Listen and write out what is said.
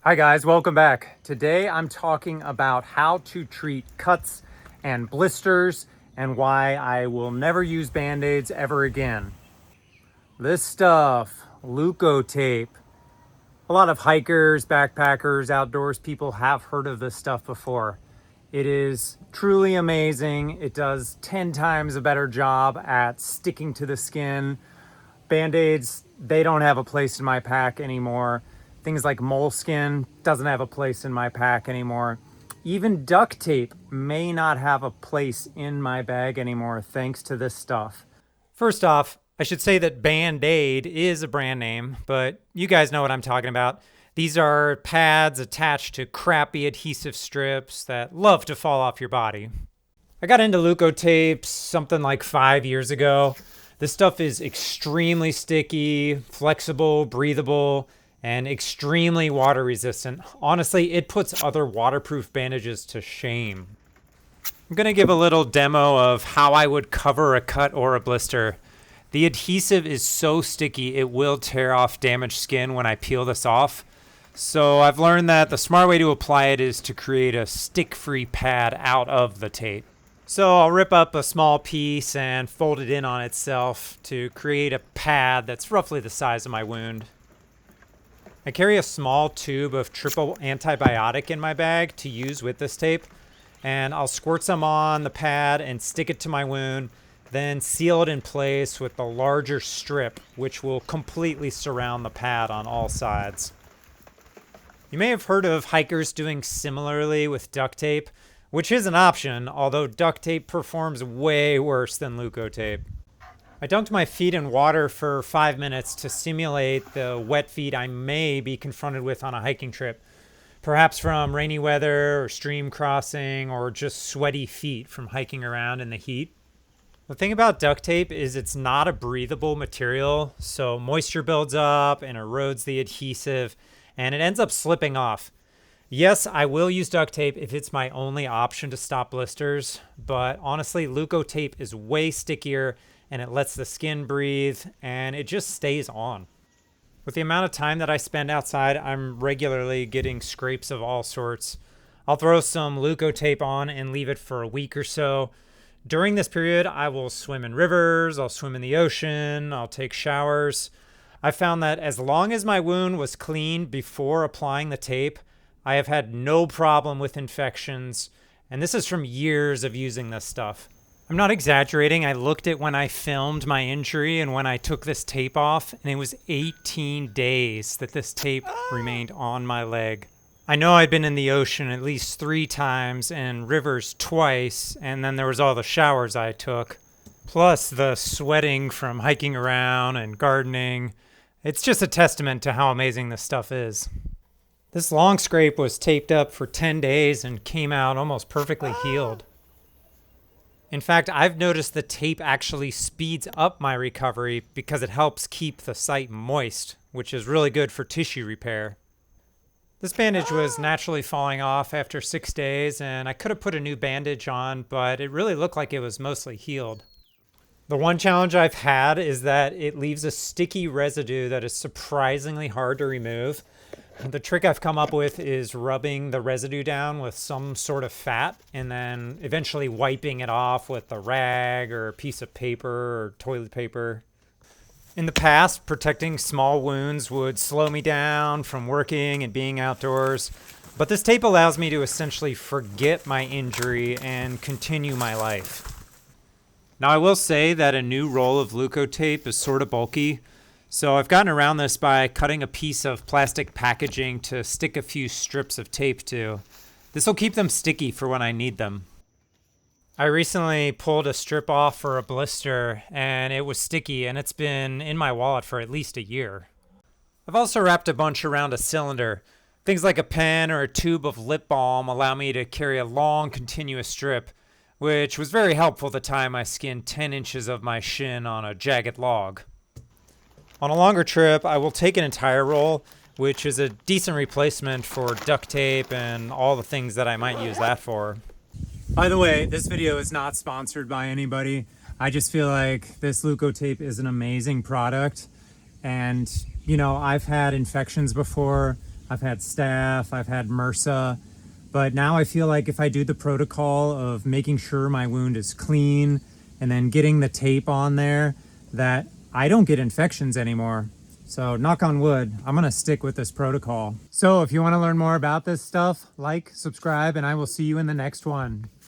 Hi guys, welcome back. Today I'm talking about how to treat cuts and blisters and why I will never use Band-Aids ever again. This stuff, Leukotape. A lot of hikers, backpackers, outdoors people have heard of this stuff before. It is truly amazing. It does 10 times a better job at sticking to the skin. Band-Aids, they don't have a place in my pack anymore. Things like moleskin doesn't have a place in my pack anymore. Even duct tape may not have a place in my bag anymore thanks to this stuff. First off, I should say that Band-Aid is a brand name, but you guys know what I'm talking about. These are pads attached to crappy adhesive strips that love to fall off your body. I got into Leukotape something like 5 years ago. This stuff is extremely sticky, flexible, breathable, and extremely water resistant. Honestly, it puts other waterproof bandages to shame. I'm gonna give a little demo of how I would cover a cut or a blister. The adhesive is so sticky, it will tear off damaged skin when I peel this off. So I've learned that the smart way to apply it is to create a stick-free pad out of the tape. So I'll rip up a small piece and fold it in on itself to create a pad that's roughly the size of my wound. I carry a small tube of triple antibiotic in my bag to use with this tape, and I'll squirt some on the pad and stick it to my wound, then seal it in place with the larger strip, which will completely surround the pad on all sides. You may have heard of hikers doing similarly with duct tape, which is an option, although duct tape performs way worse than Leukotape. I dunked my feet in water for 5 minutes to simulate the wet feet I may be confronted with on a hiking trip, perhaps from rainy weather or stream crossing or just sweaty feet from hiking around in the heat. The thing about duct tape is it's not a breathable material, so moisture builds up and erodes the adhesive, and it ends up slipping off. Yes, I will use duct tape if it's my only option to stop blisters, but honestly, Leukotape is way stickier and it lets the skin breathe and it just stays on. With the amount of time that I spend outside, I'm regularly getting scrapes of all sorts. I'll throw some Leukotape on and leave it for a week or so. During this period, I will swim in rivers, I'll swim in the ocean, I'll take showers. I found that as long as my wound was clean before applying the tape, I have had no problem with infections, and this is from years of using this stuff. I'm not exaggerating. I looked at when I filmed my injury and when I took this tape off, and it was 18 days that this tape remained on my leg. I know I'd been in the ocean at least 3 times and rivers twice, and then there was all the showers I took, plus the sweating from hiking around and gardening. It's just a testament to how amazing this stuff is. This long scrape was taped up for 10 days and came out almost perfectly healed. In fact, I've noticed the tape actually speeds up my recovery because it helps keep the site moist, which is really good for tissue repair. This bandage was naturally falling off after 6 days, and I could have put a new bandage on, but it really looked like it was mostly healed. The one challenge I've had is that it leaves a sticky residue that is surprisingly hard to remove. The trick I've come up with is rubbing the residue down with some sort of fat and then eventually wiping it off with a rag or a piece of paper or toilet paper. In the past, protecting small wounds would slow me down from working and being outdoors, but this tape allows me to essentially forget my injury and continue my life. Now, I will say that a new roll of Leukotape is sort of bulky, so I've gotten around this by cutting a piece of plastic packaging to stick a few strips of tape to. This will keep them sticky for when I need them. I recently pulled a strip off for a blister and it was sticky, and it's been in my wallet for at least a year. I've also wrapped a bunch around a cylinder. Things like a pen or a tube of lip balm allow me to carry a long continuous strip, which was very helpful the time I skinned 10 inches of my shin on a jagged log. On a longer trip, I will take an entire roll, which is a decent replacement for duct tape and all the things that I might use that for. By the way, this video is not sponsored by anybody. I just feel like this Leukotape is an amazing product. And, you know, I've had infections before. I've had staph, I've had MRSA, but now I feel like if I do the protocol of making sure my wound is clean and then getting the tape on there, that I don't get infections anymore. So knock on wood, I'm gonna stick with this protocol. So if you wanna learn more about this stuff, like, subscribe, and I will see you in the next one.